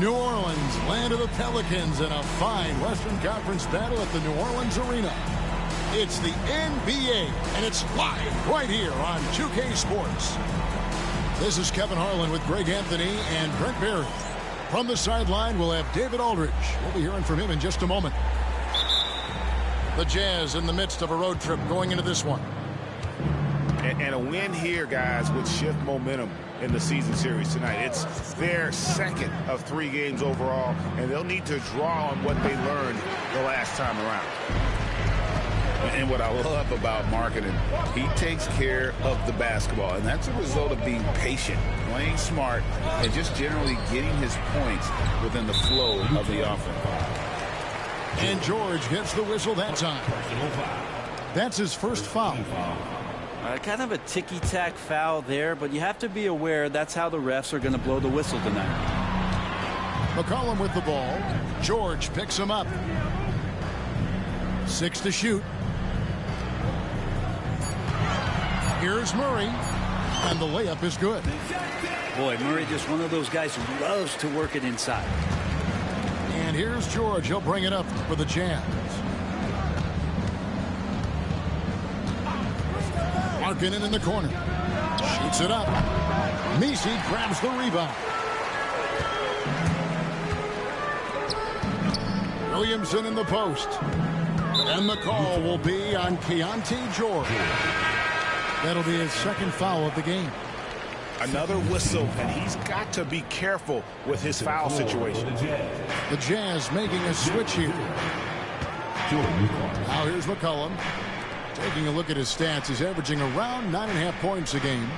New Orleans, land of the Pelicans, in a fine Western Conference battle at the New Orleans Arena. It's the NBA, and it's live right here on 2K Sports. This is Kevin Harlan with Greg Anthony and Brent Barry. From the sideline, we'll have David Aldridge. We'll be hearing from him in just a moment. The Jazz in the midst of a road trip going into this one. And a win here, guys, would shift momentum in the season series tonight. It's their second of 3 games overall, and they'll need to draw on what they learned the last time around. And what I love about marketing, he takes care of the basketball, and that's a result of being patient, playing smart, and just generally getting his points within the flow of the offense. And George gets the whistle that time. That's his first foul. Kind of a ticky-tack foul there, but you have to be aware that's how the refs are going to blow the whistle tonight. McCollum with the ball. George picks him up. 6 to shoot. Here's Murray, and the layup is good. Boy, Murray just one of those guys who loves to work it inside. And here's George. He'll bring it up for the Jazz. Markkanen in the corner. Shoots it up. Messi grabs the rebound. Williamson in the post. And the call will be on Keontae George. That'll be his second foul of the game. Another whistle, and he's got to be careful with his foul situation. The Jazz making a switch here. Now here's McCollum. Taking a look at his stats, he's averaging around 9.5 points a game.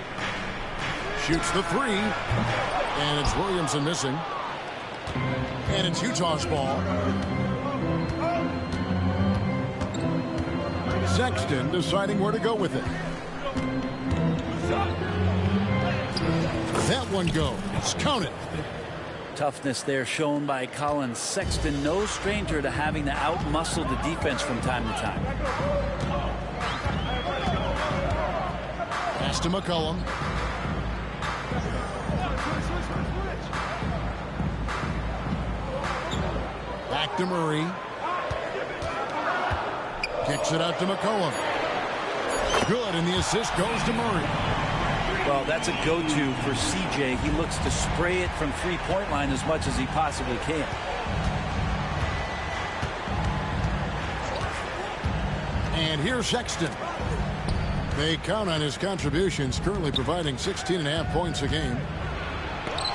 Shoots the 3. And it's Williamson missing. And it's Utah's ball. Sexton deciding where to go with it. That one goes. Count it. Toughness there shown by Colin Sexton. No stranger to having to outmuscle the defense from time to time. Pass to McCollum. Back to Murray. Kicks it out to McCollum. Good, and the assist goes to Murray. Well, that's a go-to for CJ. He looks to spray it from three-point line as much as he possibly can. And here's Sexton. They count on his contributions, currently providing 16.5 points a game.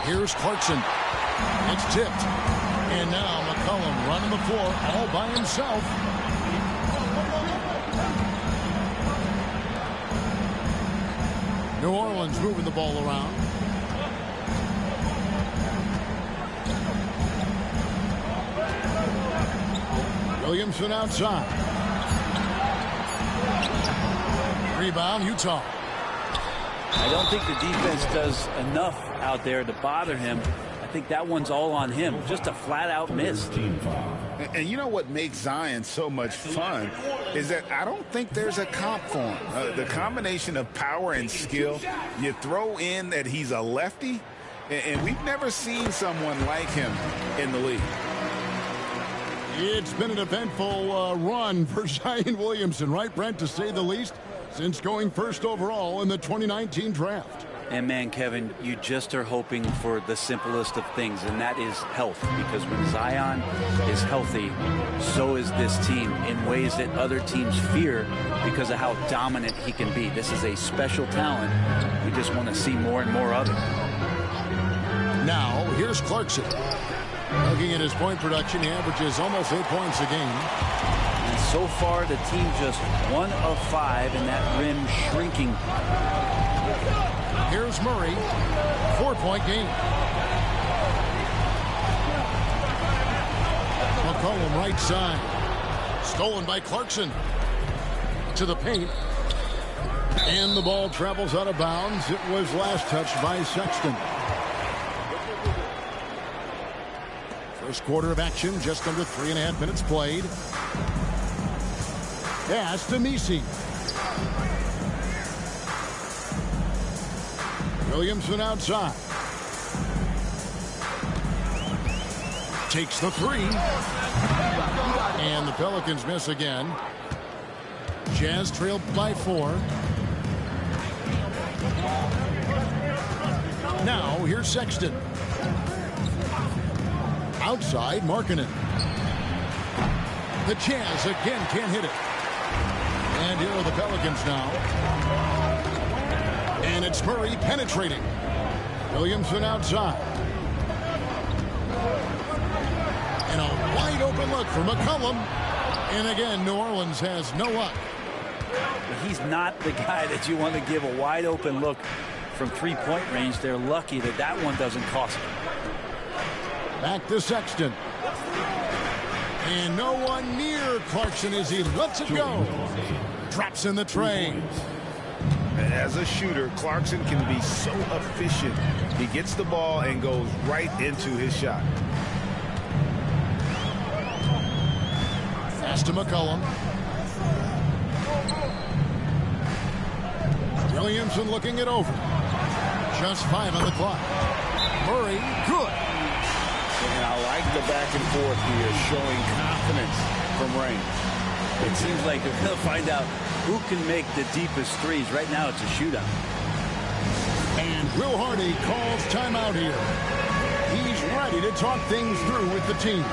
Here's Clarkson. It's tipped. And now McCollum running the floor all by himself. New Orleans moving the ball around. Williamson outside. Rebound, Utah. I don't think the defense does enough out there to bother him. I think that one's all on him. Just a flat-out miss. And you know what makes Zion so much fun is that I don't think there's a comp for him. The combination of power and skill, you throw in that he's a lefty, and we've never seen someone like him in the league. It's been an eventful run for Zion Williamson, right, Brent, to say the least, since going first overall in the 2019 draft. And, man, Kevin, you just are hoping for the simplest of things, and that is health. Because when Zion is healthy, so is this team in ways that other teams fear because of how dominant he can be. This is a special talent. We just want to see more and more of it. Now, here's Clarkson. Looking at his point production, he averages almost 8 points a game. And so far, the team just 1 of 5, and that rim shrinking. Here's Murray. 4-point game. McCollum right side. Stolen by Clarkson. To the paint. And the ball travels out of bounds. It was last touched by Sexton. First quarter of action, just under 3.5 minutes played. Pass to Messi. Williamson outside. Takes the three. And the Pelicans miss again. Jazz trail by 4. Now here's Sexton. Outside, Markkanen. The Jazz again can't hit it. And here are the Pelicans now. And it's Murray penetrating. Williamson outside. And a wide open look for McCollum. And again, New Orleans has no luck. He's not the guy that you want to give a wide open look from three-point range. They're lucky that that one doesn't cost them. Back to Sexton. And no one near Clarkson as he lets it go. Drops in the tray. And as a shooter, Clarkson can be so efficient. He gets the ball and goes right into his shot. Pass to McCollum. Williamson looking it over. Just 5 on the clock. Murray, good. And I like the back and forth here, showing confidence from range. It seems like they'll find out who can make the deepest threes. Right now, it's a shootout. And Will Hardy calls timeout here. He's ready to talk things through with the team.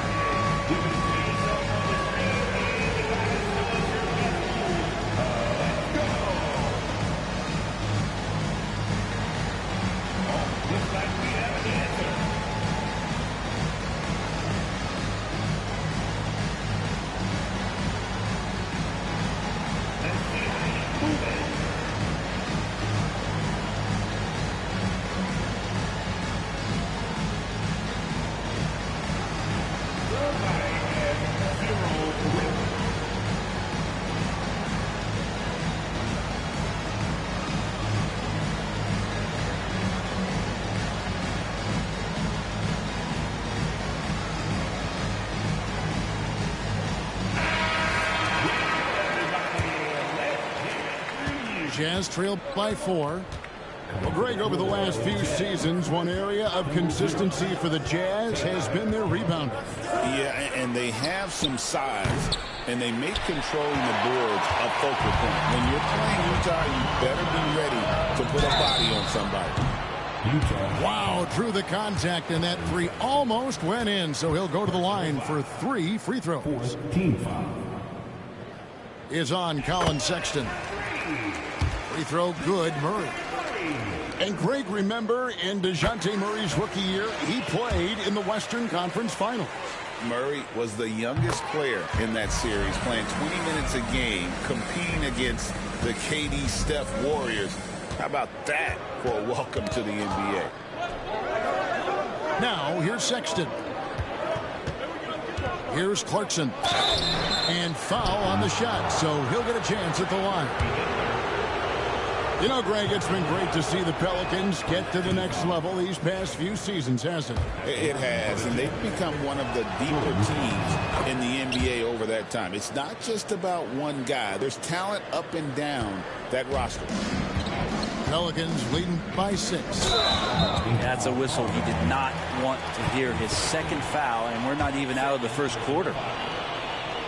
Jazz trail by 4. Well, Greg, over the last few seasons, one area of consistency for the Jazz has been their rebounding. Yeah, and they have some size, and they make controlling the boards a focal point. When you're playing Utah, you better be ready to put a body on somebody. Wow, through the contact, and that 3 almost went in, so he'll go to the line for 3 free throws. Is on Colin Sexton. Free throw good, Murray. And Greg, remember, in DeJounte Murray's rookie year, he played in the Western Conference Finals. Murray was the youngest player in that series, playing 20 minutes a game, competing against the KD Steph Warriors. How about that for a welcome to the NBA? Now, here's Sexton. Here's Clarkson. And foul on the shot, so he'll get a chance at the line. You know, Greg, it's been great to see the Pelicans get to the next level these past few seasons, hasn't it? It has, and they've become one of the deeper teams in the NBA over that time. It's not just about one guy. There's talent up and down that roster. Pelicans leading by 6. That's a whistle he did not want to hear. His second foul, and we're not even out of the first quarter.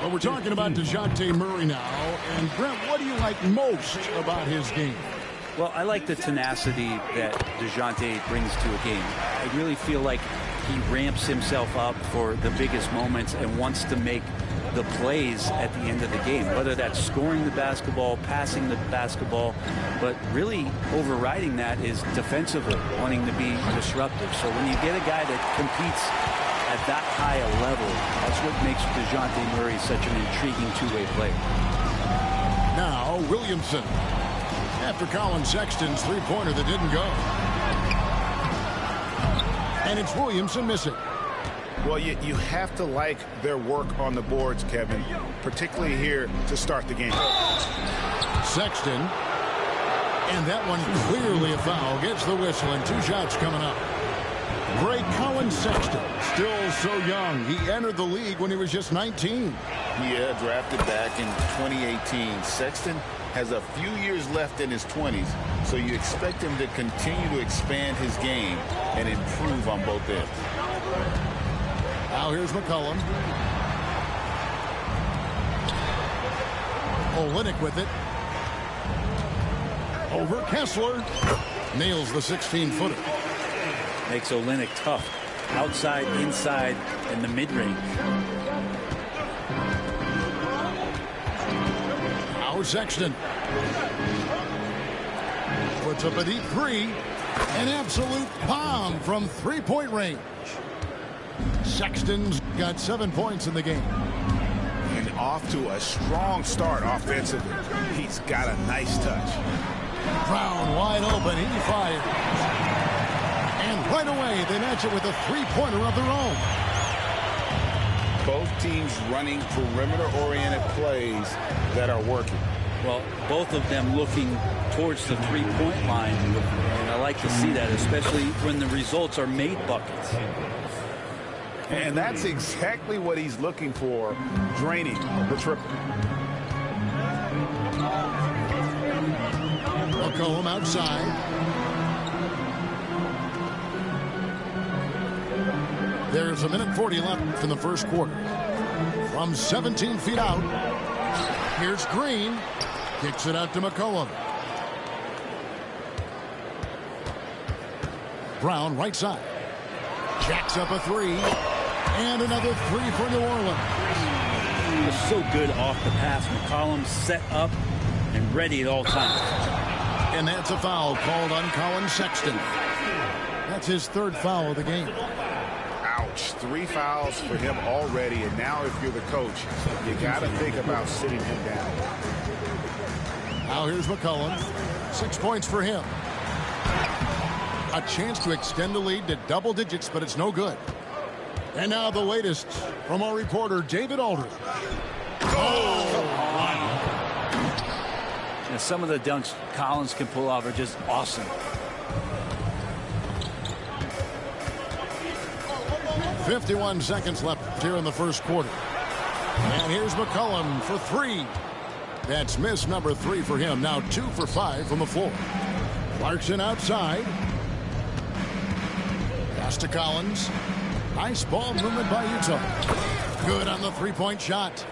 Well, we're talking about DeJounte Murray now. And, Brent, what do you like most about his game? Well, I like the tenacity that DeJounte brings to a game. I really feel like he ramps himself up for the biggest moments and wants to make the plays at the end of the game, whether that's scoring the basketball, passing the basketball, but really overriding that is defensively wanting to be disruptive. So when you get a guy that competes at that high a level, that's what makes DeJounte Murray such an intriguing two-way player. Now, Williamson. After Colin Sexton's three-pointer that didn't go. And it's Williamson missing. Well, you have to like their work on the boards, Kevin, particularly here to start the game. Sexton. And that one clearly a foul. Gets the whistle, and 2 shots coming up. Great Colin Sexton, still so young. He entered the league when he was just 19. Yeah, drafted back in 2018. Sexton has a few years left in his 20s, so you expect him to continue to expand his game and improve on both ends. Now here's McCollum. Olynyk with it. Over Kessler. Nails the 16-footer. Makes Olynyk tough. Outside, inside, and the mid-range. Now Sexton. Puts up a deep three. An absolute bomb from three-point range. Sexton's got 7 points in the game. And off to a strong start offensively. He's got a nice touch. Brown wide open. He fires. And right away, they match it with a three-pointer of their own. Both teams running perimeter-oriented plays that are working. Well, both of them looking towards the three-point line. And I like to see that, especially when the results are made buckets. And that's exactly what he's looking for, draining the triple. McCollum outside. There's a minute 40 left in the first quarter. From 17 feet out, here's Green. Kicks it out to McCollum. Brown right side. Jacks up a three. And another three for New Orleans. He was so good off the pass. McCollum set up and ready at all times. And that's a foul called on Colin Sexton. That's his third foul of the game. Ouch. 3 fouls for him already. And now if you're the coach, you got to think about sitting him down. Now here's McCollum. 6 points for him. A chance to extend the lead to double digits, but it's no good. And now the latest from our reporter, David Aldridge. And some of the dunks Collins can pull off are just awesome. .51 seconds left here in the first quarter. And here's McCollum for three. That's miss number 3 for him. Now 2 for 5 from the floor. Clarkson outside. Pass to Collins. Nice ball movement by Utah. Good on the three-point shot.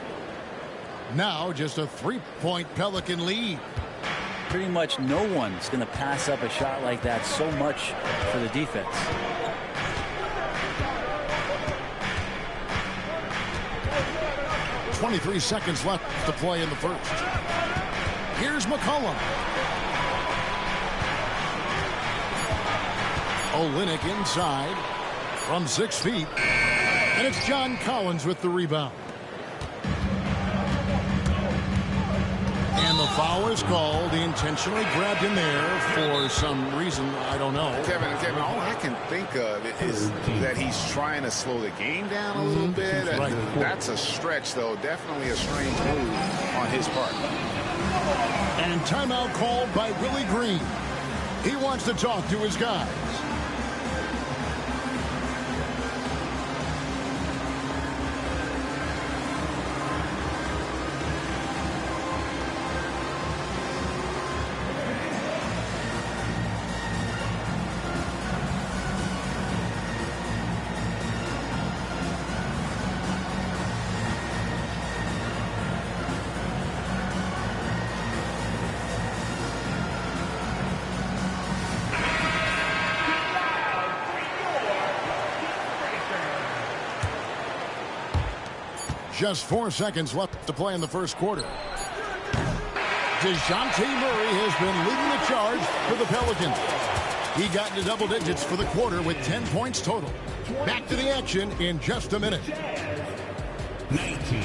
Now just a 3-point Pelican lead. Pretty much no one's going to pass up a shot like that so much for the defense. .23 seconds left to play in the first. Here's McCollum. Olynyk inside from 6 feet. And it's John Collins with the rebound. And the foul is called. He intentionally grabbed him there for some reason. I don't know. Kevin, all I can think of is that he's trying to slow the game down a little bit. Right. That's a stretch, though. Definitely a strange move on his part. And timeout called by Willie Green. He wants to talk to his guys. Just 4 seconds left to play in the first quarter. DeJounte Murray has been leading the charge for the Pelicans. He got into double digits for the quarter with 10 points total. Back to the action in just a minute. 19.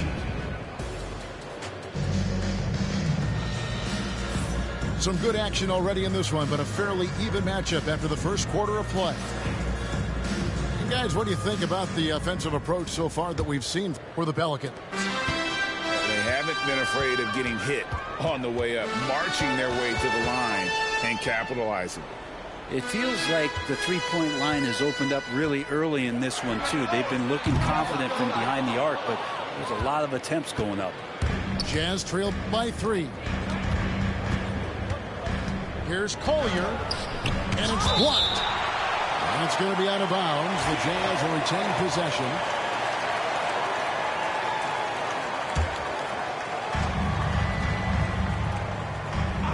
Some good action already in this one, but a fairly even matchup after the first quarter of play. Guys, what do you think about the offensive approach so far that we've seen for the Pelicans? They haven't been afraid of getting hit on the way up, marching their way to the line and capitalizing. It feels like the three-point line has opened up really early in this one, too. They've been looking confident from behind the arc, but there's a lot of attempts going up. Jazz trailed by 3. Here's Collier, and it's blocked. And it's going to be out of bounds. The Jazz will retain possession.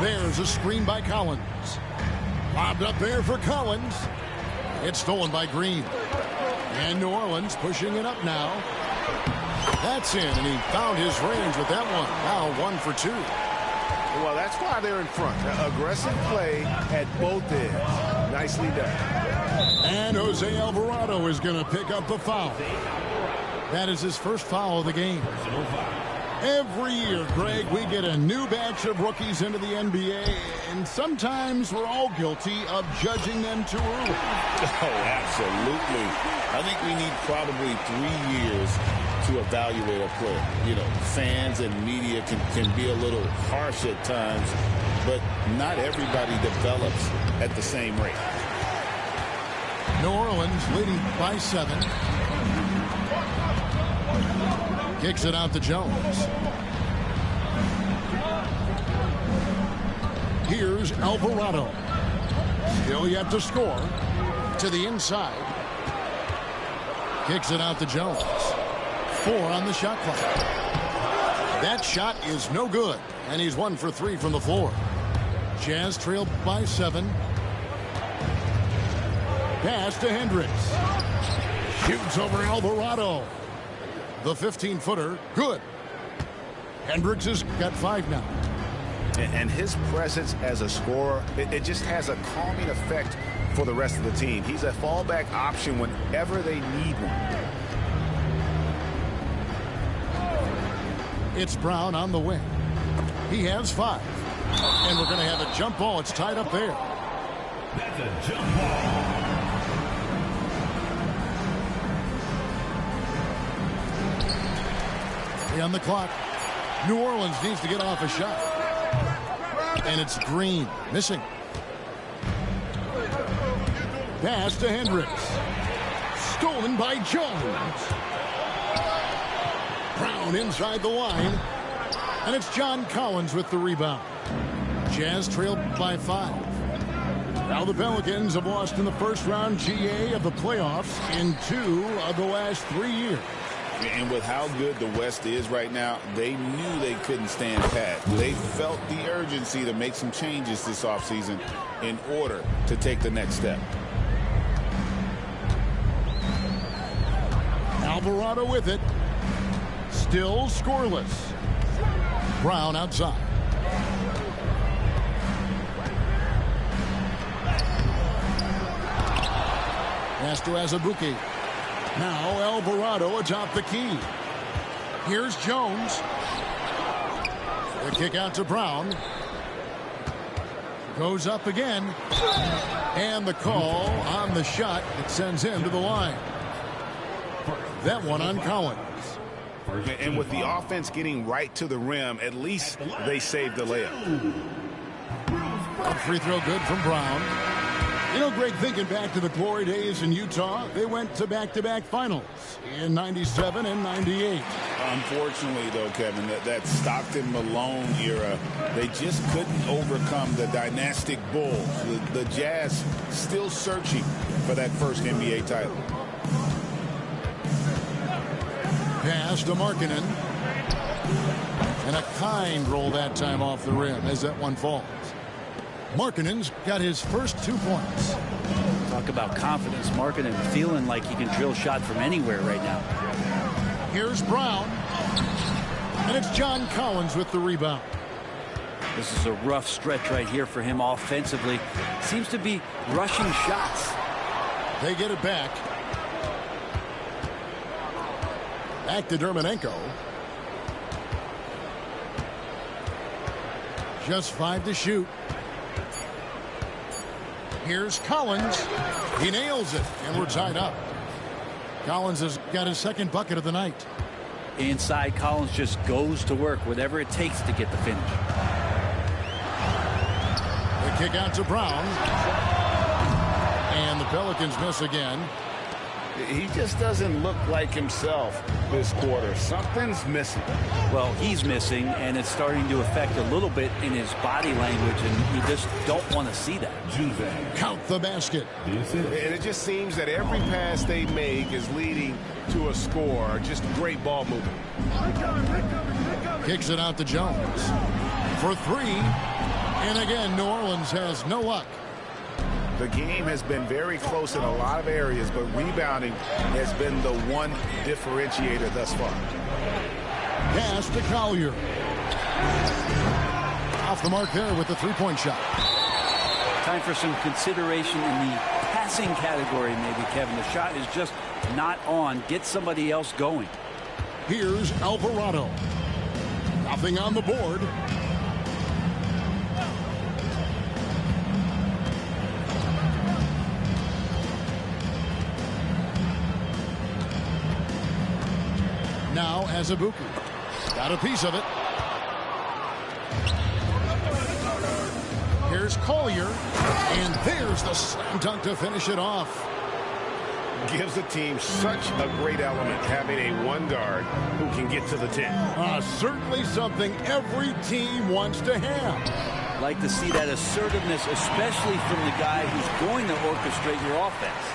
There's a screen by Collins. Lobbed up there for Collins. It's stolen by Green. And New Orleans pushing it up now. That's in, and he found his range with that one. Now 1 for 2. Well, that's why they're in front. Aggressive play at both ends. Nicely done. And Jose Alvarado is going to pick up the foul. That is his first foul of the game. Every year, Greg, we get a new batch of rookies into the NBA, and sometimes we're all guilty of judging them too early. Oh, absolutely. I think we need probably 3 years to evaluate a player. You know, fans and media can be a little harsh at times, but not everybody develops at the same rate. New Orleans leading by 7. Kicks it out to Jones. Here's Alvarado. Still yet to score. To the inside. Kicks it out to Jones. 4 on the shot clock. That shot is no good. And he's 1 for 3 from the floor. Jazz trailed by 7. Pass to Hendricks. Shoots over Alvarado. The 15-footer, good. Hendricks has got 5 now. And his presence as a scorer, it just has a calming effect for the rest of the team. He's a fallback option whenever they need one. It's Brown on the wing. He has 5. And we're going to have a jump ball. It's tied up there. That's a jump ball. On the clock. New Orleans needs to get off a shot. And it's Green. Missing. Pass to Hendricks. Stolen by Jones. Brown inside the line. And it's John Collins with the rebound. Jazz trailed by 5. Now the Pelicans have lost in the first round GA of the playoffs in 2 of the last 3 years. And with how good the West is right now, they knew they couldn't stand pat. They felt the urgency to make some changes this offseason in order to take the next step. Alvarado with it. Still scoreless. Brown outside. Pass to Azubuike. Now Alvarado atop the key. Here's Jones. The kick out to Brown. Goes up again. And the call on the shot. It sends him to the line. That one on Collins. And with the offense getting right to the rim, at least they saved the layup. A free throw good from Brown. You know, Greg, thinking back to the glory days in Utah, they went to back-to-back finals in 97 and 98. Unfortunately, though, Kevin, that Stockton-Malone era, they just couldn't overcome the dynastic Bulls. The Jazz still searching for that first NBA title. Pass to Markkanen. And a kind roll that time off the rim as that one falls. Markkanen's got his first 2 points. Talk about confidence. Markkanen feeling like he can drill shot from anywhere right now. Here's Brown. And it's John Collins with the rebound. This is a rough stretch right here for him offensively. Seems to be rushing shots. They get it back. Back to Dermonenko. Just 5 to shoot. Here's Collins. He nails it, and we're tied up. Collins has got his second bucket of the night. Inside, Collins just goes to work, whatever it takes to get the finish. The kick out to Brown. And the Pelicans miss again. He just doesn't look like himself this quarter. Something's missing. Well, he's missing, and it's starting to affect a little bit in his body language, and you just don't want to see that. Count the basket. And it just seems that every pass they make is leading to a score. Just great ball movement. Kicks it out to Jones. For 3. And again, New Orleans has no luck. The game has been very close in a lot of areas, but rebounding has been the one differentiator thus far. Pass to Collier. Off the mark there with the three-point shot. Time for some consideration in the passing category, maybe, Kevin. The shot is just not on. Get somebody else going. Here's Alvarado. Nothing on the board. Now Azubuike. Got a piece of it. Here's Collier. And there's the slam dunk to finish it off. Gives the team such a great element having a one guard who can get to the 10. Certainly something every team wants to have. Like to see that assertiveness, especially from the guy who's going to orchestrate your offense.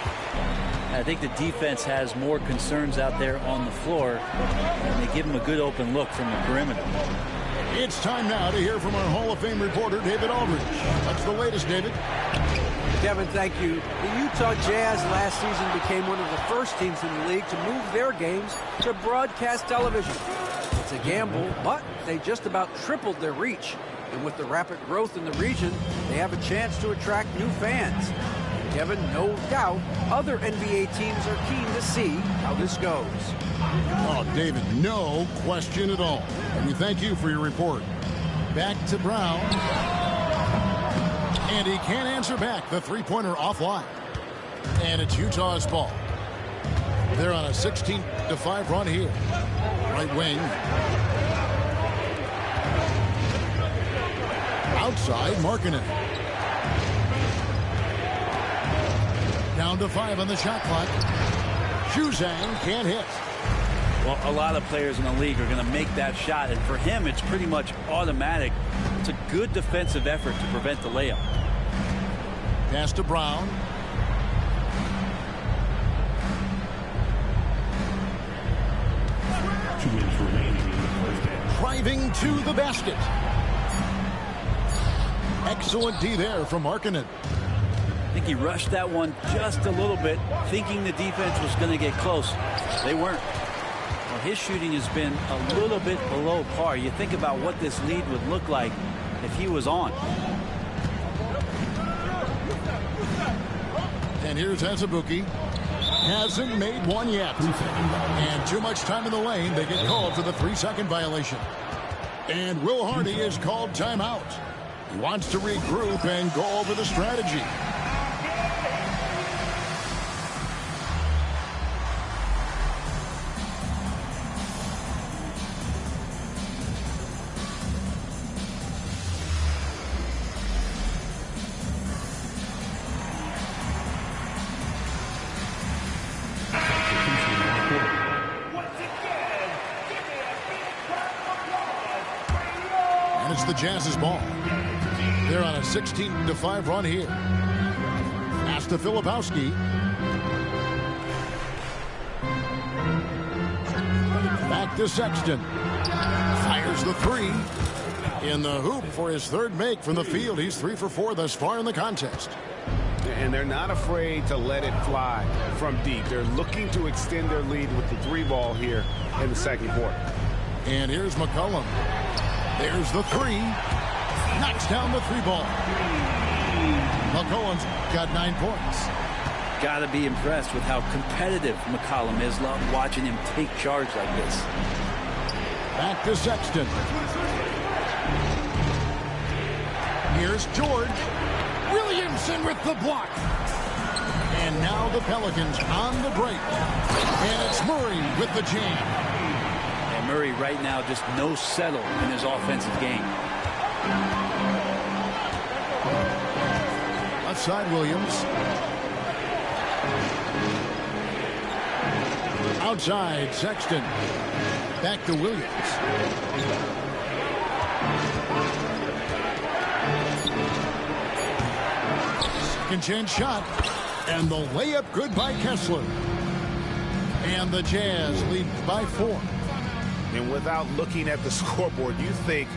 I think the defense has more concerns out there on the floor, and they give him a good open look from the perimeter. It's time now to hear from our Hall of Fame reporter, David Aldridge. What's the latest, David? Kevin, thank you. The Utah Jazz last season became one of the first teams in the league to move their games to broadcast television. It's a gamble, but they just about tripled their reach. And with the rapid growth in the region, they have a chance to attract new fans. Kevin, no doubt, other NBA teams are keen to see how this goes. Oh, David, no question at all. And we thank you for your report. Back to Brown. And he can't answer back. The three-pointer offline. And it's Utah's ball. They're on a 16-5 run here. Right wing. Outside, Markkanen. Down to 5 on the shot clock. Juzang can't hit. Well, a lot of players in the league are going to make that shot, and for him, it's pretty much automatic. It's a good defensive effort to prevent the layup. Pass to Brown. Driving to the basket. Excellent D there from Markkanen. I think he rushed that one just a little bit, thinking the defense was going to get close. They weren't. Well, his shooting has been a little bit below par. You think about what this lead would look like if he was on. And here's Azubuike. Hasn't made one yet. And too much time in the lane. They get called for the 3-second violation. And Will Hardy is called timeout. He wants to regroup and go over the strategy. It's the Jazz's ball. They're on a 16-5 run here. Pass to Filipowski. Back to Sexton. Fires the three. In the hoop for his third make from the field. He's 3 for 4 thus far in the contest. And they're not afraid to let it fly from deep. They're looking to extend their lead with the 3-ball here in the second quarter. And here's McCollum. There's the 3. Knocks down the 3-ball. McCollum's got 9 points. Got to be impressed with how competitive McCollum is. Love watching him take charge like this. Back to Sexton. Here's George. Williamson with the block. And now the Pelicans on the break. And it's Murray with the jam. Murray right now just no settle in his offensive game. Left side, Williams. Outside, Sexton. Back to Williams. Second chance shot. And the layup good by Kessler. And the Jazz lead by 4. And without looking at the scoreboard, you think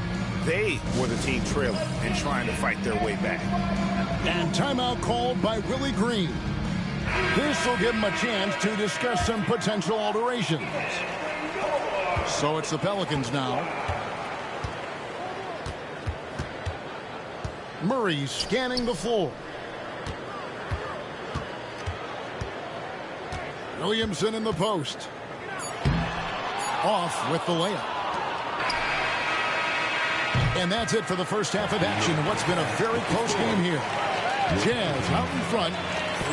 they were the team trailing and trying to fight their way back. And timeout called by Willie Green. This will give him a chance to discuss some potential alterations. So it's the Pelicans now. Murray scanning the floor. Williamson in the post. Off with the layup. And that's it for the first half of action. What's been a very close game here. Jazz out in front.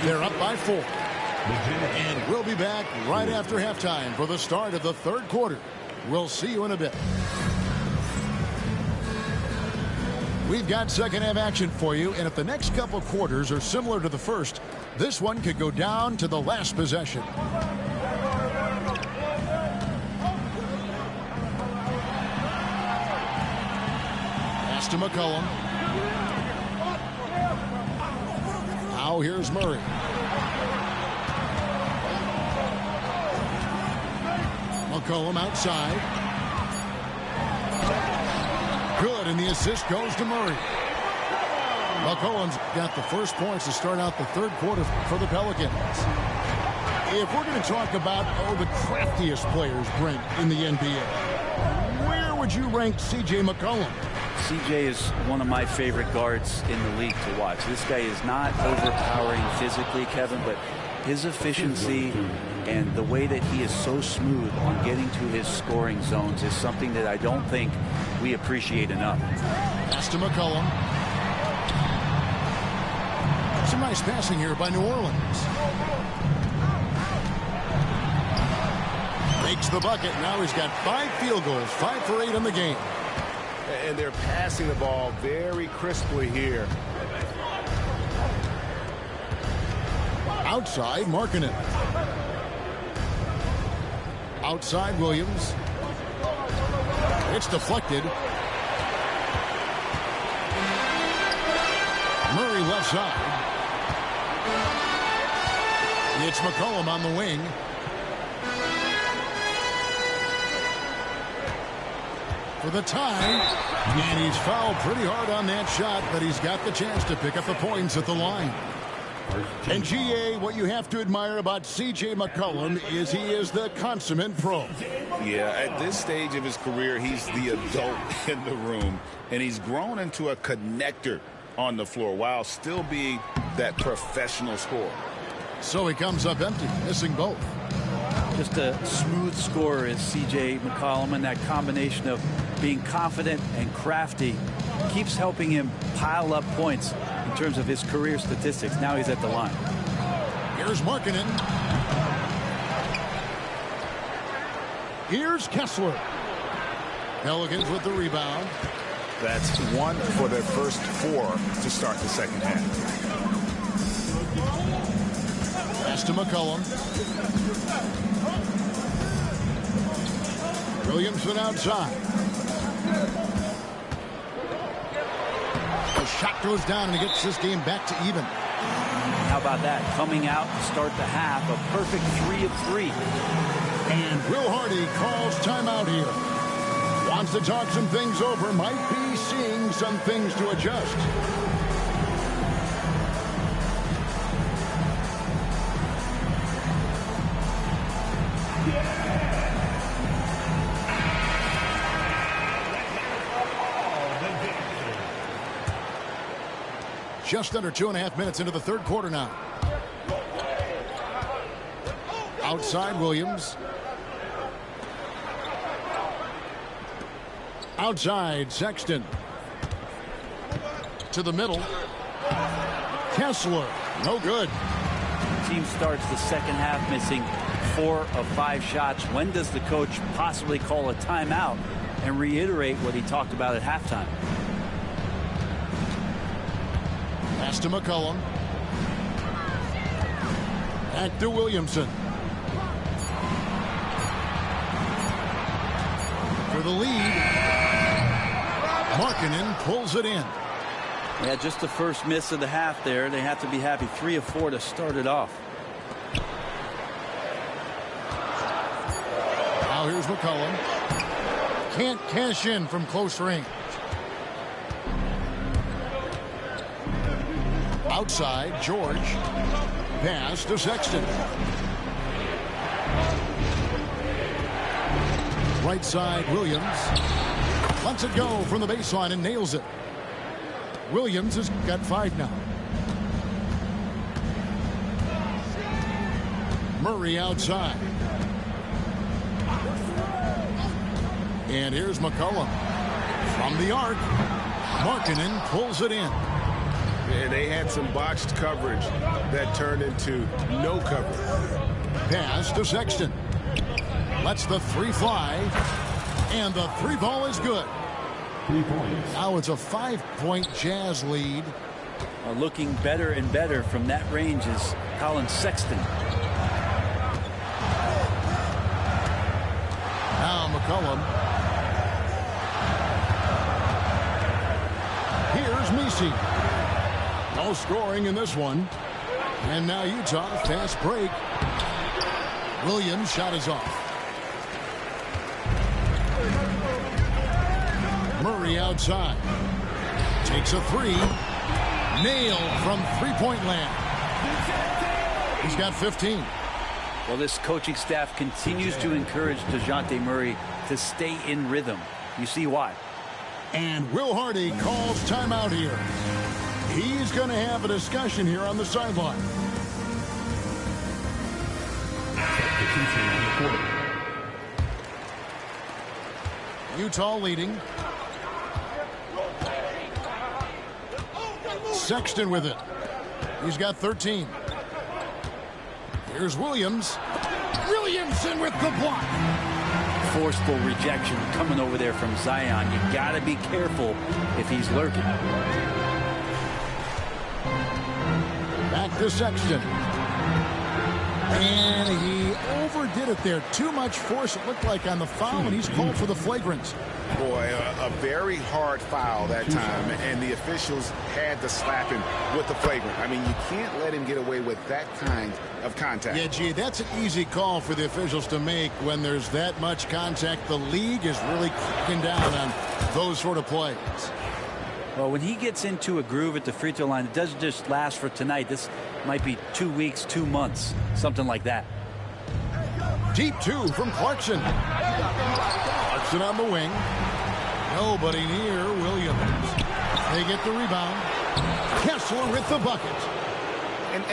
They're up by 4. And we'll be back right after halftime for the start of the third quarter. We'll see you in a bit. We've got second half action for you, and if the next couple quarters are similar to the first, this one could go down to the last possession. Pass to McCollum. Now here's Murray. McCollum outside. Good, and the assist goes to Murray. McCollum's got the first points to start out the third quarter for the Pelicans. If we're going to talk about the craftiest players ranked in the NBA, where would you rank C.J. McCollum? CJ is one of my favorite guards in the league to watch. This guy is not overpowering physically, Kevin, but his efficiency and the way that he is so smooth on getting to his scoring zones is something that I don't think we appreciate enough. Pass to McCollum. Some nice passing here by New Orleans. Makes the bucket. Now he's got 5 field goals, 5 for 8 in the game. And they're passing the ball very crisply here. Outside, Markkanen. Outside, Williams. It's deflected. Murray left side. It's McCollum on the wing. For the tie. And he's fouled pretty hard on that shot, but he's got the chance to pick up the points at the line. And GA, what you have to admire about C.J. McCollum is he is the consummate pro. Yeah, at this stage of his career, he's the adult in the room, and he's grown into a connector on the floor while still being that professional scorer. So he comes up empty, missing both. Just a smooth scorer is C.J. McCollum, and that combination of being confident and crafty keeps helping him pile up points in terms of his career statistics. Now he's at the line. Here's Markkanen. Here's Kessler. Pelicans with the rebound. That's 1 for their first 4 to start the second half. Pass to McCollum. Williamson outside. The shot goes down and he gets this game back to even. How about that? Coming out to start the half, a perfect 3 of 3. And Will Hardy calls timeout here. Wants to talk some things over. Might be seeing some things to adjust. Just under 2.5 minutes into the third quarter now. Outside Williams. Outside Sexton. To the middle. Kessler. No good. The team starts the second half missing 4 of 5 shots. When does the coach possibly call a timeout and reiterate what he talked about at halftime? Pass to McCollum. Back to Williamson. For the lead. Markkanen pulls it in. Yeah, just the first miss of the half there. They have to be happy. 3 of 4 to start it off. Now here's McCollum. Can't cash in from close range. Outside, George. Pass to Sexton. Right side, Williams. Lets it go from the baseline and nails it. Williams has got 5 now. Murray outside. And here's McCollum. From the arc. Markkanen pulls it in. Yeah, they had some botched coverage that turned into no coverage. Pass to Sexton. Lets the 3 fly. And the 3 ball is good. 3 points. Now it's a 5-point Jazz lead. Looking better and better from that range is Colin Sexton. Now McCollum. Here's Messi. No scoring in this one. And now Utah, fast break. Williams' shot is off. Murray outside. Takes a 3. Nailed from 3-point land. He's got 15. Well, this coaching staff continues to encourage DeJounte Murray to stay in rhythm. You see why. And Will Hardy calls timeout here. He's going to have a discussion here on the sideline. Substitution on the court. Utah leading. Sexton with it. He's got 13. Here's Williams. Williamson with the block. Forceful rejection coming over there from Zion. You got to be careful if he's lurking. Back to Sexton. And he overdid it there. Too much force, it looked like, on the foul, and he's called for the flagrant. Boy, a very hard foul that time, and the officials had to slap him with the flagrant. I mean, you can't let him get away with that kind of contact. Yeah, gee, that's an easy call for the officials to make when there's that much contact. The league is really cracking down on those sort of plays. Well, when he gets into a groove at the free throw line, it doesn't just last for tonight. This might be 2 weeks, 2 months, something like that. Deep 2 from Clarkson. Clarkson on the wing. Nobody near Williams. They get the rebound. Kessler with the bucket.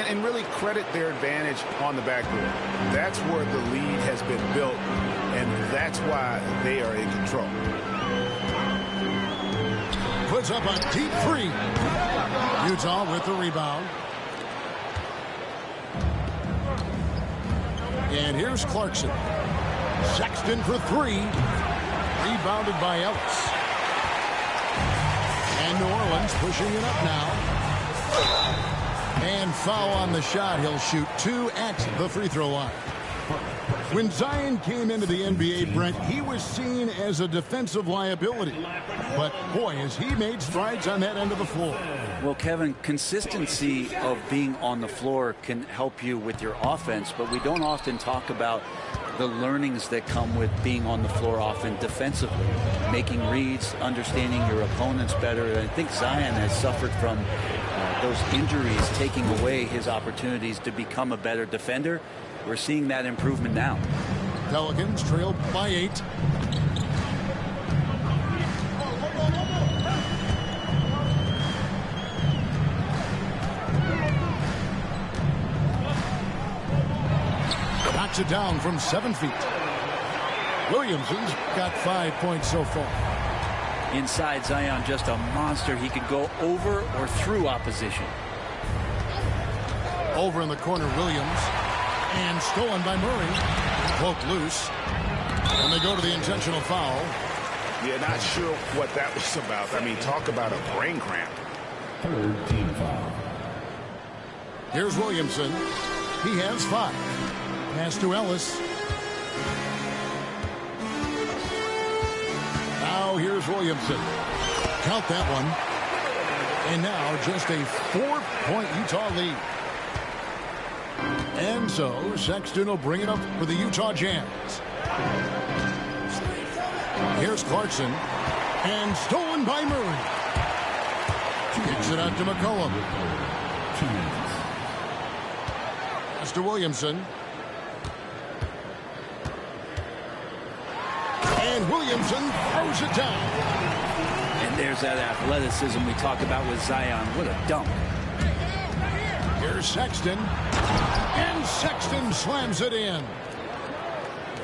And really credit their advantage on the backboard. That's where the lead has been built, and that's why they are in control. Puts up a deep 3. Utah with the rebound. And here's Clarkson. Sexton for 3. Rebounded by Ellis. And New Orleans pushing it up now. And foul on the shot. He'll shoot 2 at the free throw line. When Zion came into the NBA, Brent, he was seen as a defensive liability. But, boy, has he made strides on that end of the floor. Well, Kevin, consistency of being on the floor can help you with your offense, but we don't often talk about the learnings that come with being on the floor often defensively, making reads, understanding your opponents better. And I think Zion has suffered from those injuries taking away his opportunities to become a better defender. We're seeing that improvement now. Pelicans trailed by 8. Knocks it down from 7 feet. Williamson's got 5 points so far. Inside, Zion just a monster. He could go over or through opposition. Over in the corner, Williams. And stolen by Murray. Poked loose. And they go to the intentional foul. Yeah, not sure what that was about. I mean, talk about a brain cramp. 3rd team foul. Here's Williamson. He has 5. Pass to Ellis. Now here's Williamson. Count that one. And now just a 4-point Utah lead. And so Sexton will bring it up for the Utah Jazz. Here's Clarkson. And stolen by Murray. Kicks it out to McCollum. teams. Mr. Williamson. And Williamson throws it down. And there's that athleticism we talk about with Zion. What a dunk. Here's Sexton. And Sexton slams it in.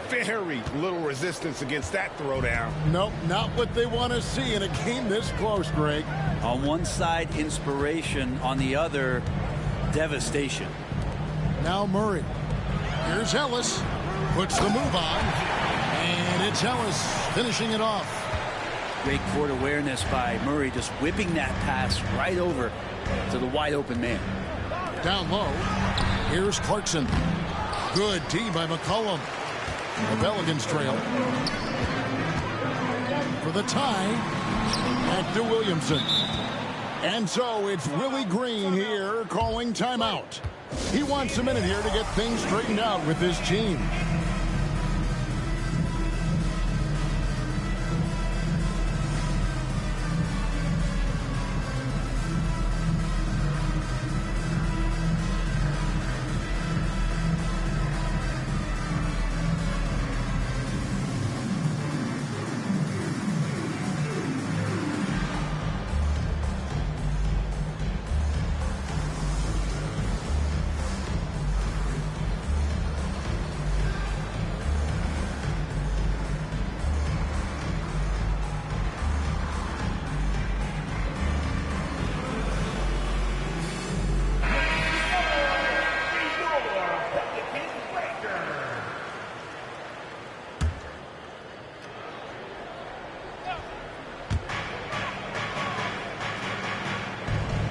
Very little resistance against that throwdown. Nope, not what they want to see in a game this close, Greg. On one side, inspiration. On the other, devastation. Now Murray. Here's Ellis. Puts the move on. And it's Ellis finishing it off. Great court awareness by Murray, just whipping that pass right over to the wide open man. Down low. Here's Clarkson. Good D by McCollum. The Pelicans trail. For the tie, back to Williamson. And so it's Willie Green here calling timeout. He wants a minute here to get things straightened out with his team.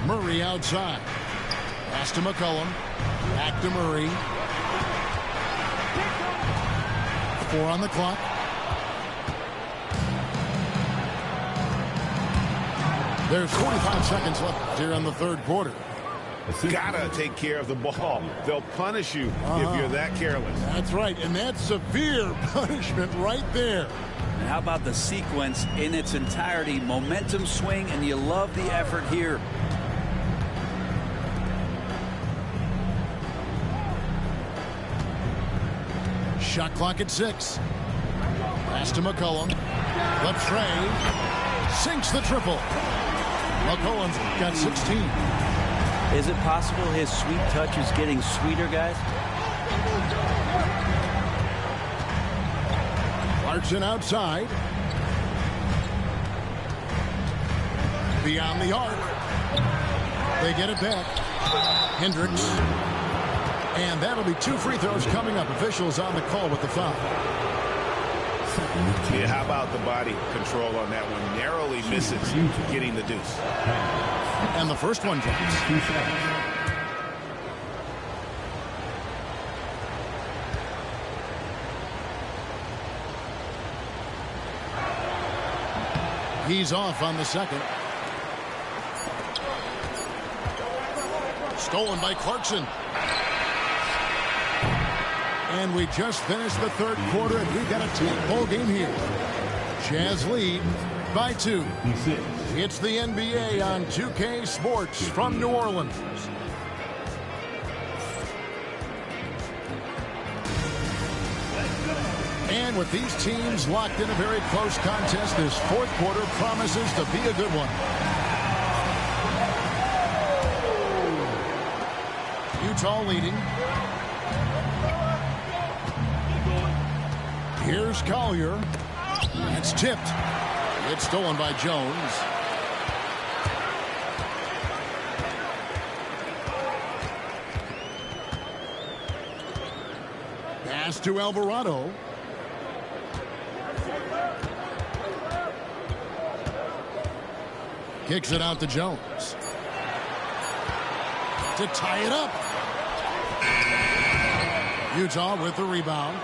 Murray outside. Pass to McCollum. Back to Murray. 4 on the clock. There's 45 seconds left here in the third quarter. Gotta take care of the ball. They'll punish you if you're that careless. That's right, and that's severe punishment right there. And how about the sequence in its entirety? Momentum swing, and you love the effort here. Shot clock at 6. Pass to McCollum. Left tray. Sinks the triple. McCollum's got 16. Is it possible his sweet touch is getting sweeter, guys? Clarkson outside. Beyond the arc. They get it back. Hendricks. And that'll be 2 free throws coming up. Officials on the call with the foul. Yeah, how about the body control on that one? Narrowly misses getting the deuce. And the first one drops. He's off on the second. Stolen by Clarkson. And we just finished the third quarter, and we've got a 10-ball game here. Jazz lead by 2. It's the NBA on 2K Sports from New Orleans. And with these teams locked in a very close contest, this fourth quarter promises to be a good one. Utah leading. Here's Collier. It's tipped. It's stolen by Jones. Pass to Alvarado. Kicks it out to Jones. To tie it up. Utah with the rebound.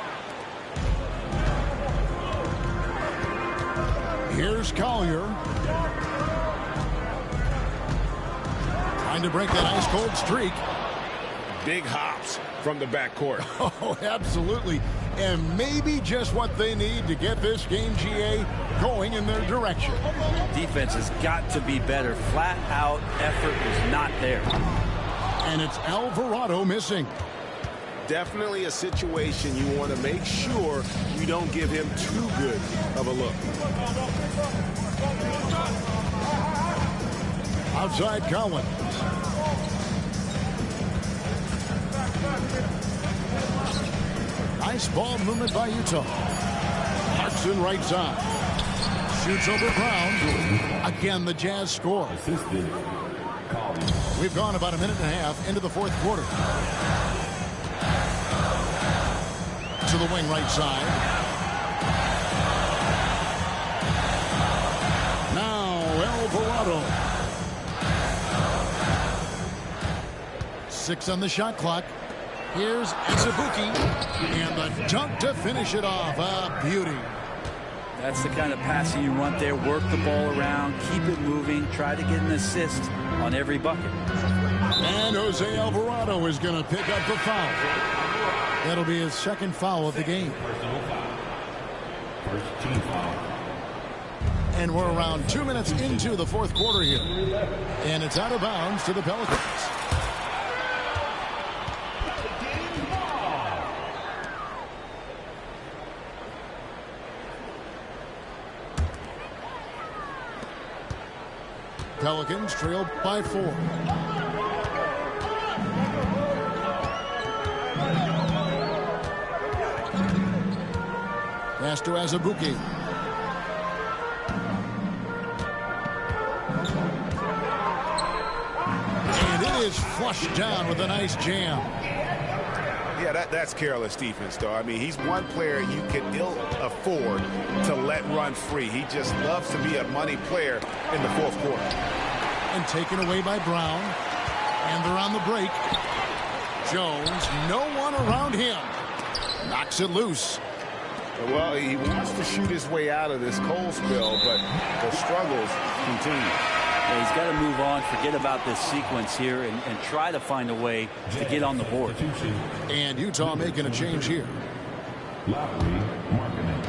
Here's Collier. Trying to break that ice-cold streak. Big hops from the backcourt. Oh, absolutely. And maybe just what they need to get this game, GA, going in their direction. Defense has got to be better. Flat out effort was not there. And it's Alvarado missing. Definitely a situation you want to make sure you don't give him too good of a look. Outside Collins. Nice ball movement by Utah. Clarkson right side. Shoots over Brown. Again, the Jazz score. We've gone about a minute and a half into the fourth quarter. To the wing right side. Now Alvarado. 6 on the shot clock. Here's Azubuike. And the dunk to finish it off. A beauty. That's the kind of passing you want there. Work the ball around, keep it moving, try to get an assist on every bucket. And Jose Alvarado is going to pick up the foul. That'll be his second foul of the game. First team foul. And we're around 2 minutes into the fourth quarter here. And it's out of bounds to the Pelicans. Pelicans trail by 4. Pass to Azubuike. And it is flushed down with a nice jam. Yeah, that's careless defense, though. I mean, he's one player you can ill afford to let run free. He just loves to be a money player in the fourth quarter. And taken away by Brown. And they're on the break. Jones, no one around him. Knocks it loose. Well, he wants to shoot his way out of this cold spell, but the struggles continue. Yeah, he's got to move on, forget about this sequence here, and try to find a way to get on the board. And Utah making a change here. Lowry, Markkinen.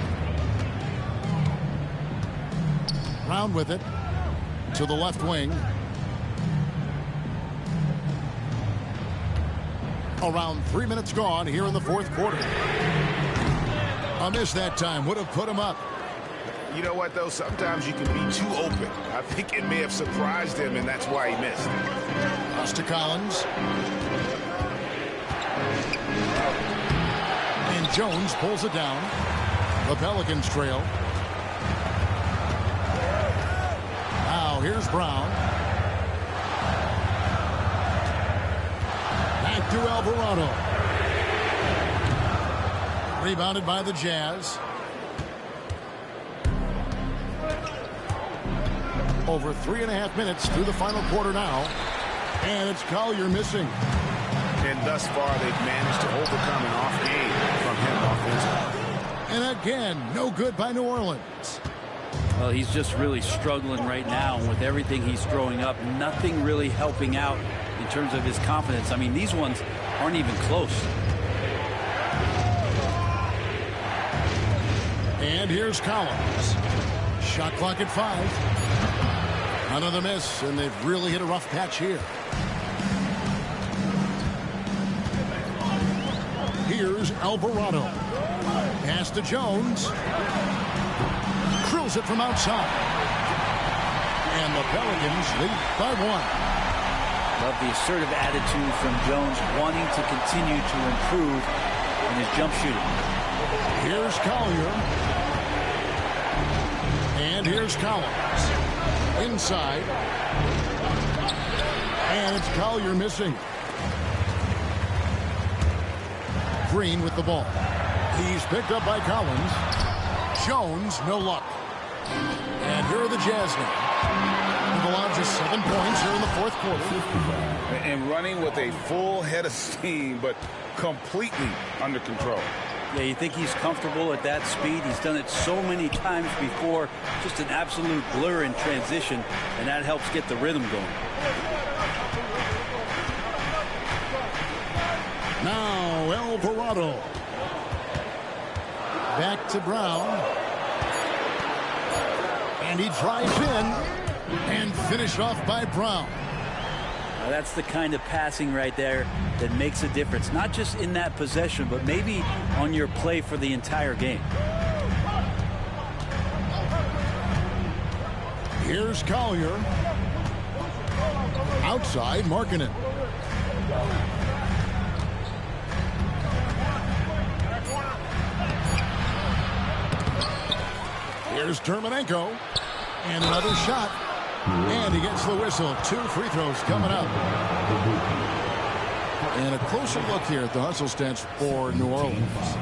Brown with it to the left wing. Around 3 minutes gone here in the fourth quarter. A miss that time would have put him up. You know what, though? Sometimes you can be too open. I think it may have surprised him, and that's why he missed. Pass to Collins. And Jones pulls it down. The Pelicans trail. Now here's Brown. Back to Alvarado. Rebounded by the Jazz. Over 3.5 minutes through the final quarter now. And it's Collier missing. And thus far, they've managed to overcome an off game from him offensively. And again, no good by New Orleans. Well, he's just really struggling right now with everything he's throwing up. Nothing really helping out in terms of his confidence. I mean, these ones aren't even close. And here's Collins. Shot clock at 5. Another miss, and they've really hit a rough patch here. Here's Alvarado. Pass to Jones. Drills it from outside. And the Pelicans lead by 1. Love the assertive attitude from Jones, wanting to continue to improve in his jump shooting. Here's Collier. And here's Collins. Inside. And it's Collier missing. Green with the ball. He's picked up by Collins. Jones, no luck. And here are the Jazz now. They've allowed just 7 points here in the fourth quarter. And running with a full head of steam, but completely under control. Yeah, you think he's comfortable at that speed. He's done it so many times before. Just an absolute blur in transition, and that helps get the rhythm going. Now Alvarado. Back to Brown. And he drives in and finished off by Brown. That's the kind of passing right there that makes a difference, not just in that possession, but maybe on your play for the entire game. Here's Collier. Outside, Markkanen. Here's Terminenko. And another shot. And he gets the whistle. 2 free throws coming up. And a closer look here at the hustle stats for New Orleans.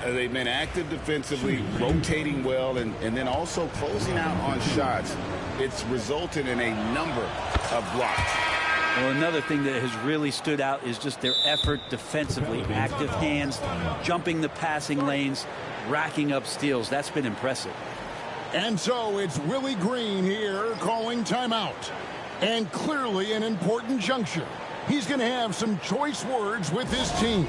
They've been active defensively, rotating well, and then also closing out on shots. It's resulted in a number of blocks. Well, another thing that has really stood out is just their effort defensively. Active hands, jumping the passing lanes, racking up steals. That's been impressive. And so it's Willie Green here calling timeout. And clearly an important juncture. He's going to have some choice words with his team.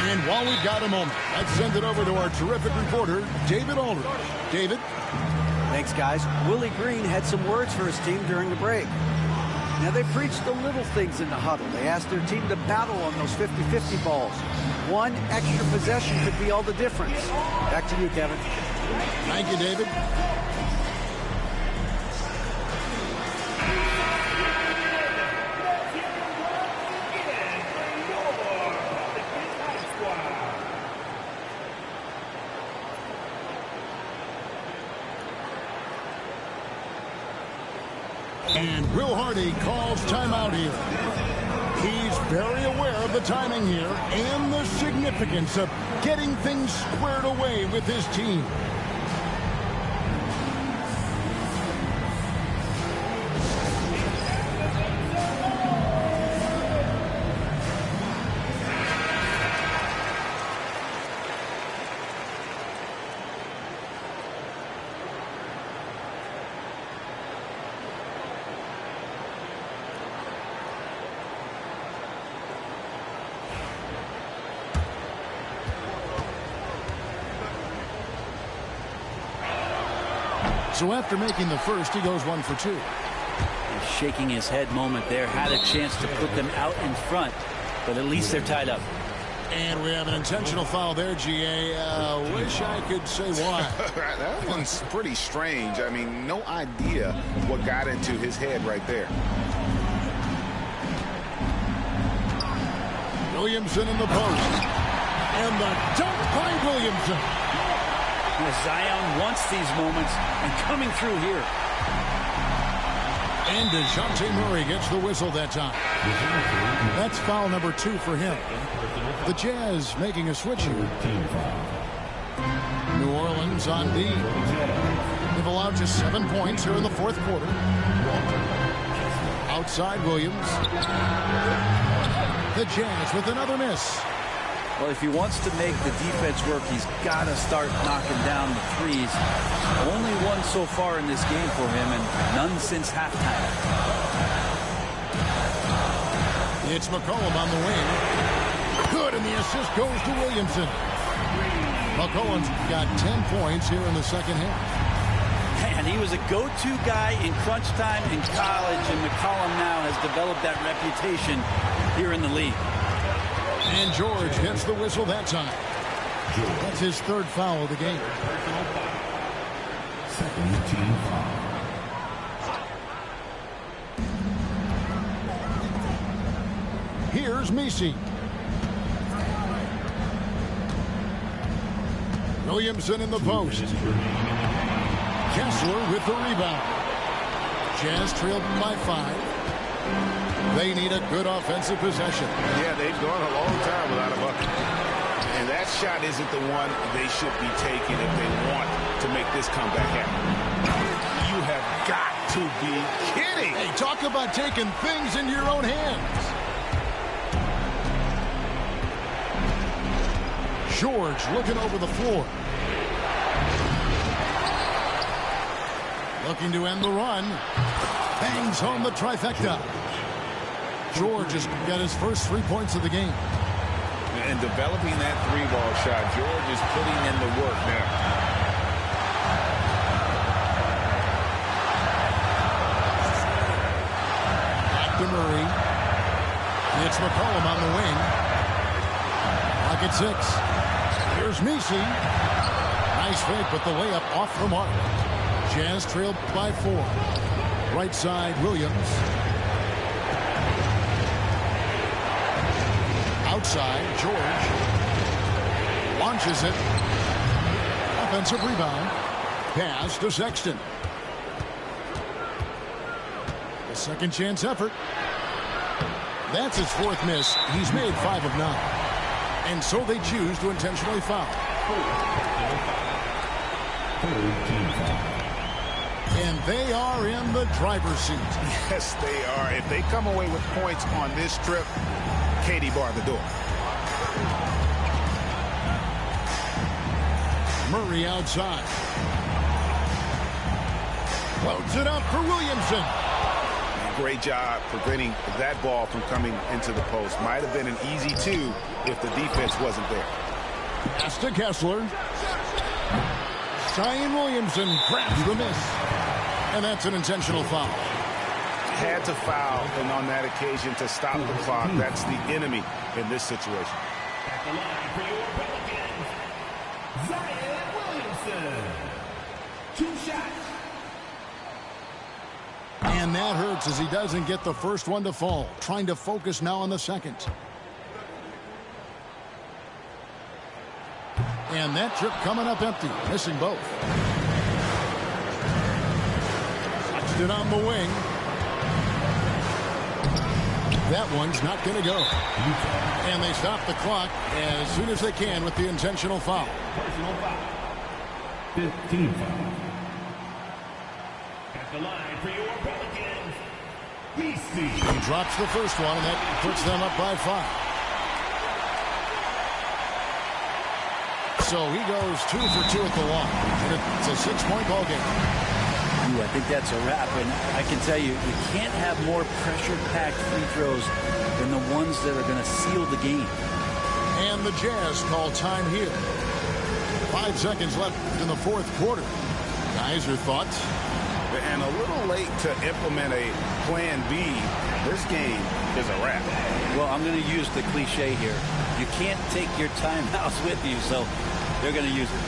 And while we've got a moment, let's send it over to our terrific reporter, David Aldridge. David? Thanks, guys. Willie Green had some words for his team during the break. Now, they preached the little things in the huddle. They asked their team to battle on those 50-50 balls. One extra possession could be all the difference. Back to you, Kevin. Thank you, David. And Will Hardy calls timeout here. He's very aware of the timing here and the significance of getting things squared away with his team. So after making the first, he goes 1 for 2. Shaking his head moment there. Had a chance to put them out in front, but at least they're tied up. And we have an intentional foul there, GA. Wish I could say why. That one's pretty strange. I mean, no idea what got into his head right there. Williamson in the post. And the dunk by Williamson. Zion wants these moments, and coming through here. And DeJounte Murray gets the whistle that time. That's foul number 2 for him. The Jazz making a switch here. New Orleans on D. They've allowed just 7 points here in the fourth quarter. Outside Williams. The Jazz with another miss. Well, if he wants to make the defense work, he's got to start knocking down the threes. Only one so far in this game for him, and none since halftime. It's McCollum on the wing. Good, and the assist goes to Williamson. McCollum's got 10 points here in the second half. And he was a go-to guy in crunch time in college, and McCollum now has developed that reputation here in the league. And George gets the whistle that time. That's his 3rd foul of the game. Second team foul. Here's Messi. Williamson in the post. Kessler with the rebound. Jazz trailed by 5. They need a good offensive possession. Yeah, they've gone a long time without a bucket. And that shot isn't the one they should be taking if they want to make this comeback happen. You have got to be kidding. Hey, talk about taking things into your own hands. George looking over the floor. Looking to end the run. bangs home the trifecta. George has got his first 3 points of the game. And developing that three-ball shot, George is putting in the work now. Back to Murray. It's McCollum on the wing. Clock at 6. Here's Messi. Nice fake, but the layup off the mark. Jazz trailed by 4. Right side, Williams. Outside, George. Launches it. Offensive rebound. Pass to Sexton. A second chance effort. That's his 4th miss. He's made 5 of 9. And so they choose to intentionally foul. And they are in the driver's seat. Yes, they are. If they come away with points on this trip, Katie barred the door. Murray outside. Loads it up for Williamson. Great job preventing that ball from coming into the post. Might have been an easy 2 if the defense wasn't there. Pass to Kessler. Zion Williamson grabs the miss. And that's an intentional foul. Had to foul, and on that occasion to stop the clock. That's the enemy in this situation. At the line for your Pelicans, Zion Williamson. 2 shots. And that hurts as he doesn't get the first one to fall. Trying to focus now on the second. And that trip coming up empty. Missing both. Touched it on the wing. That one's not going to go. And they stop the clock as soon as they can with the intentional foul. Personal foul. 15 foul. At the line for your Pelicans, BC. He drops the first one, and that puts them up by 5. So he goes 2 for 2 at the line. And it's a 6-point ball game. I think that's a wrap, and I can tell you, you can't have more pressure-packed free throws than the ones that are going to seal the game. And the Jazz call time here. 5 seconds left in the 4th quarter. Guys, your thoughts? And a little late to implement a plan B. This game is a wrap. Well, I'm going to use the cliche here. You can't take your timeouts with you, so they're going to use it.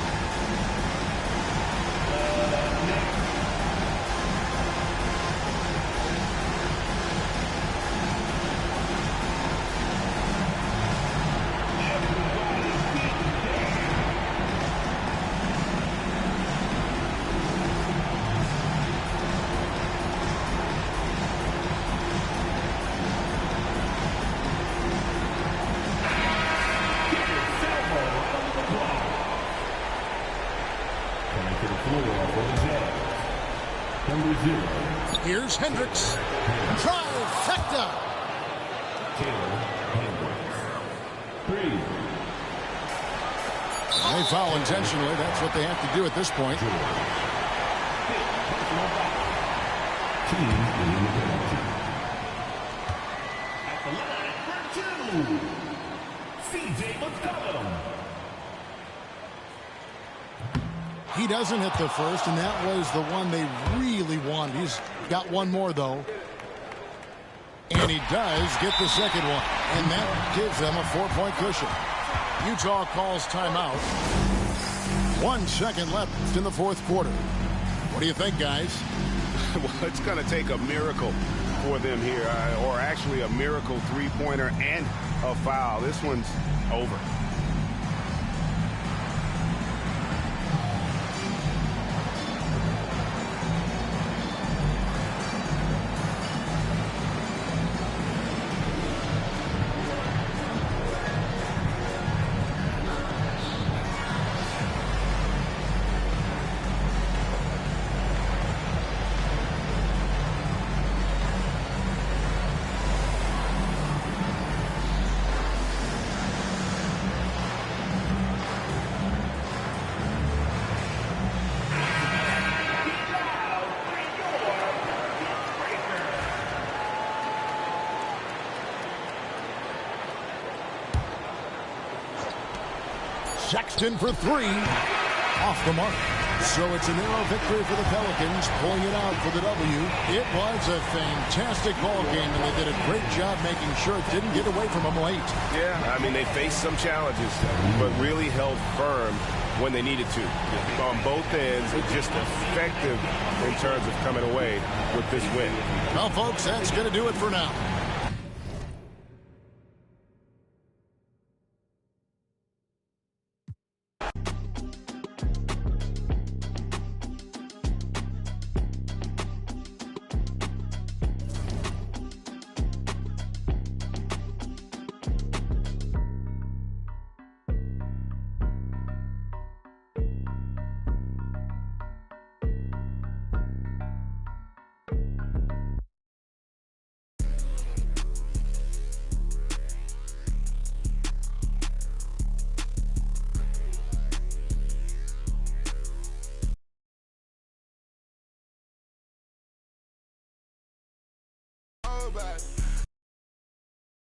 Here's Hendricks. Trifecta. They foul intentionally. That's what they have to do at this point. At the line for 2, CJ McCollum. He doesn't hit the first, and that was the one they really wanted. He's got one more, though. And he does get the second one. And that gives them a 4-point cushion. Utah calls timeout. 1 second left in the 4th quarter. What do you think, guys? Well, it's going to take a miracle for them here, or actually a miracle three-pointer and a foul. This one's over. Sexton for three. Off the mark. So it's a narrow victory for the Pelicans, pulling it out for the W. It was a fantastic ball game, and they did a great job making sure it didn't get away from them late. Yeah, I mean, they faced some challenges, but really held firm when they needed to. On both ends, just effective in terms of coming away with this win. Well, folks, that's going to do it for now.